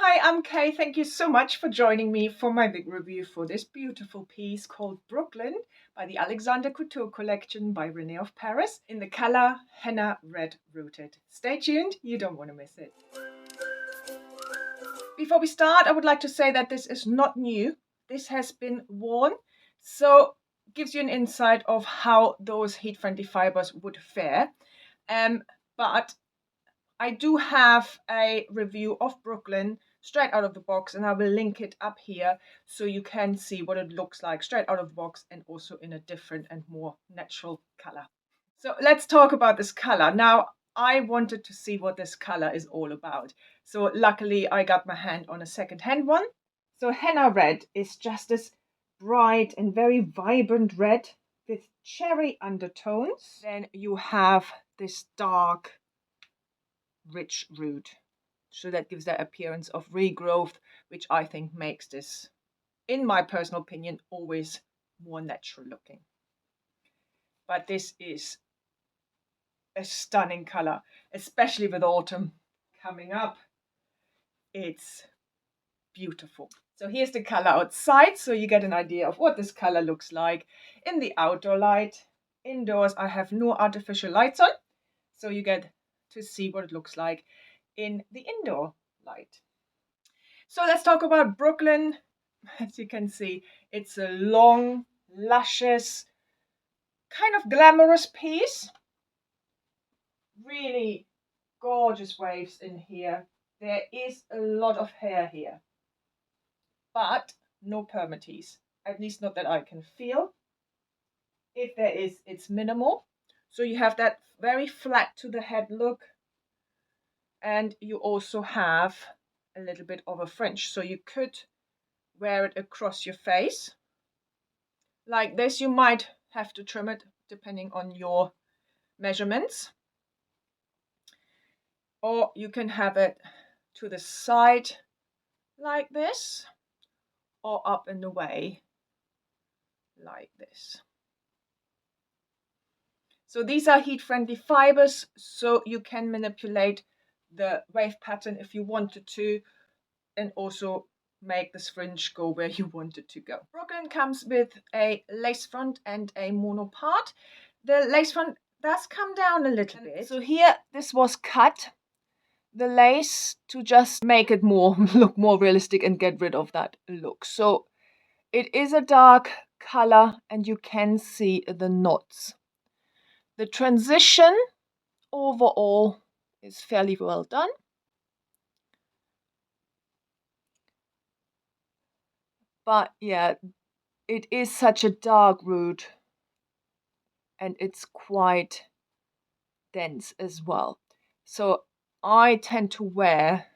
Hi, I'm Kay. Thank you so much for joining me for my big review for this beautiful piece called Brooklyn by the Alexander Couture Collection by Rene of Paris in the color Henna Red Rooted. Stay tuned, you don't want to miss it. Before we start, I would like to say that this is not new. This has been worn, so gives you an insight of how those heat-friendly fibers would fare. But I do have a review of Brooklyn straight out of the box, and I will link it up here so you can see what it looks like straight out of the box and also in a different and more natural color. So let's talk about this color. Now, I wanted to see what this color is all about. So luckily I got my hand on a second-hand one. So Henna Red is just this bright and very vibrant red with cherry undertones. Then you have this dark rich root, so that gives that appearance of regrowth, which I think makes this, in my personal opinion, always more natural looking. But this is a stunning color, especially with autumn coming up. It's beautiful. So here's the color outside, so you get an idea of what this color looks like in the outdoor light. Indoors I have no artificial lights on, so you get to see what it looks like in the indoor light. So let's talk about Brooklyn. As you can see, it's a long, luscious, kind of glamorous piece. Really gorgeous waves in here. There is a lot of hair here, but no permatease, at least not that I can feel. If there is, it's minimal. So you have that very flat to the head look, and you also have a little bit of a fringe, so you could wear it across your face like this. You might have to trim it depending on your measurements, or you can have it to the side like this, or up and away like this. So these are heat-friendly fibers, so you can manipulate the wave pattern if you wanted to, and also make this fringe go where you want it to go. Brooklyn comes with a lace front and a mono part. The lace front does come down a little bit. So here, this was cut, the lace, to just make it look more realistic and get rid of that look. So it is a dark color and you can see the knots. The transition overall is fairly well done. But yeah, it is such a dark root and it's quite dense as well. So I tend to wear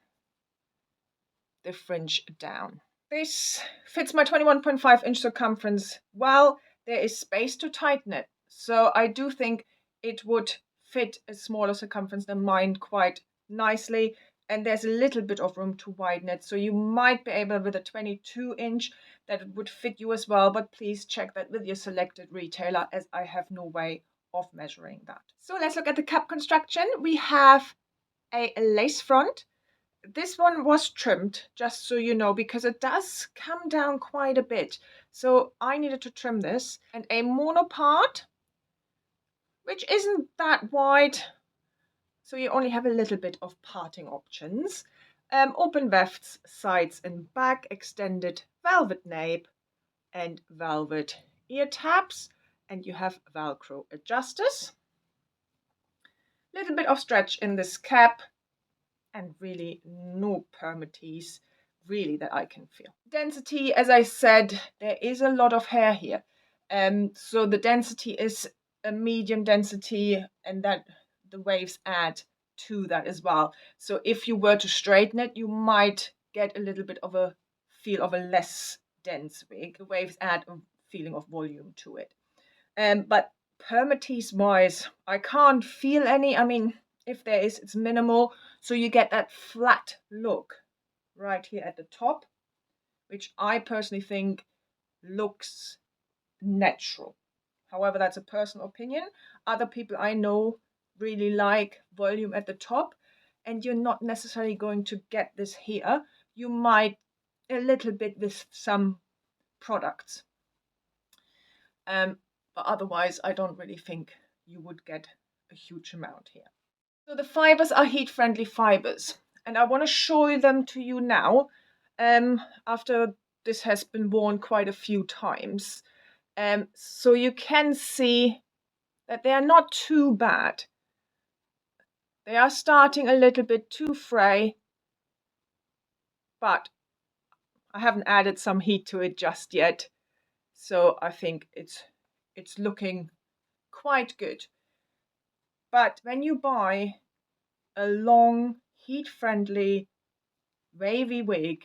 the fringe down. This fits my 21.5-inch circumference well. There is space to tighten it. So I do think it would fit a smaller circumference than mine quite nicely. And there's a little bit of room to widen it. So you might be able with a 22-inch that it would fit you as well. But please check that with your selected retailer, as I have no way of measuring that. So let's look at the cap construction. We have a lace front. This one was trimmed, just so you know, because it does come down quite a bit. So I needed to trim this. And a mono part, which isn't that wide. So you only have a little bit of parting options. Open wefts, sides and back, extended velvet nape and velvet ear tabs. And you have Velcro adjusters. Little bit of stretch in this cap. And really no permatease really that I can feel. Density, as I said, there is a lot of hair here. So the density is a medium density, and that the waves add to that as well. So if you were to straighten it, you might get a little bit of a feel of a less dense wig. The waves add a feeling of volume to it. But permatease wise, I can't feel any. I mean, if there is, it's minimal. So you get that flat look right here at the top, which I personally think looks natural. However, that's a personal opinion. Other people I know really like volume at the top, and you're not necessarily going to get this here. you might a little bit with some products. But otherwise, I don't really think you would get a huge amount here. So the fibers are heat-friendly fibers, and I want to show them to you now after this has been worn quite a few times. So you can see that they are not too bad. They are starting a little bit too fray, but I haven't added some heat to it just yet. So I think it's looking quite good. But when you buy a long, heat-friendly, wavy wig,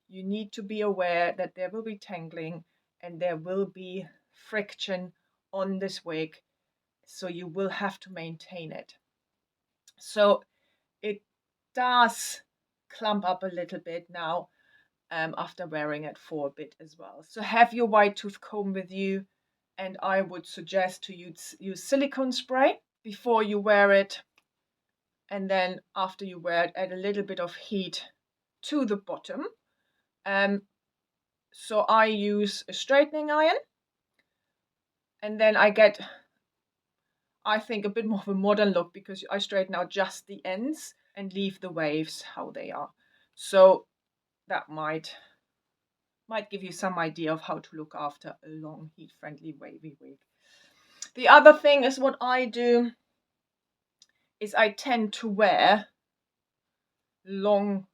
you need to be aware that there will be tangling and there will be friction on this wig. So you will have to maintain it. So it does clump up a little bit now after wearing it for a bit as well. So have your white tooth comb with you, and I would suggest to use silicone spray before you wear it, and then after you wear it, add a little bit of heat to the bottom. So I use a straightening iron, and then I get, I think, a bit more of a modern look because I straighten out just the ends and leave the waves how they are. So that might give you some idea of how to look after a long, heat-friendly, wavy wig. The other thing is what I do is I tend to wear long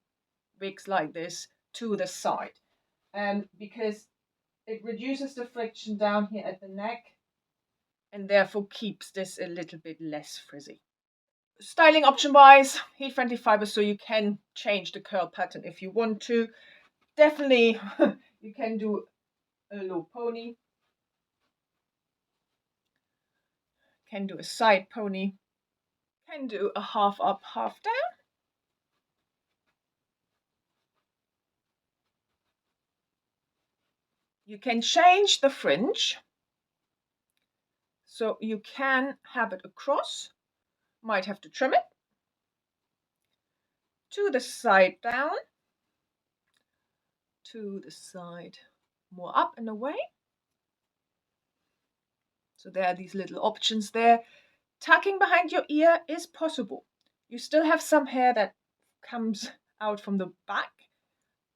wigs like this to the side, because it reduces the friction down here at the neck and therefore keeps this a little bit less frizzy. Styling option wise, heat friendly fibers, so you can change the curl pattern if you want to. Definitely you can do a low pony, can do a side pony, can do a half up, half down. You can change the fringe, so you can have it across, might have to trim it, to the side down, to the side more up and away. So there are these little options there. Tucking behind your ear is possible. You still have some hair that comes out from the back,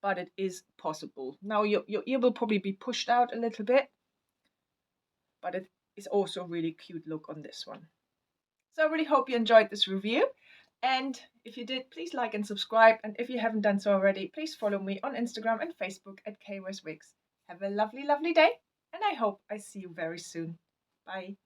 but it is possible. Now your ear will probably be pushed out a little bit, but it is also a really cute look on this one. So I really hope you enjoyed this review. And if you did, please like and subscribe. And if you haven't done so already, please follow me on Instagram and Facebook at KWearsWigs. Have a lovely, lovely day. And I hope I see you very soon. Bye.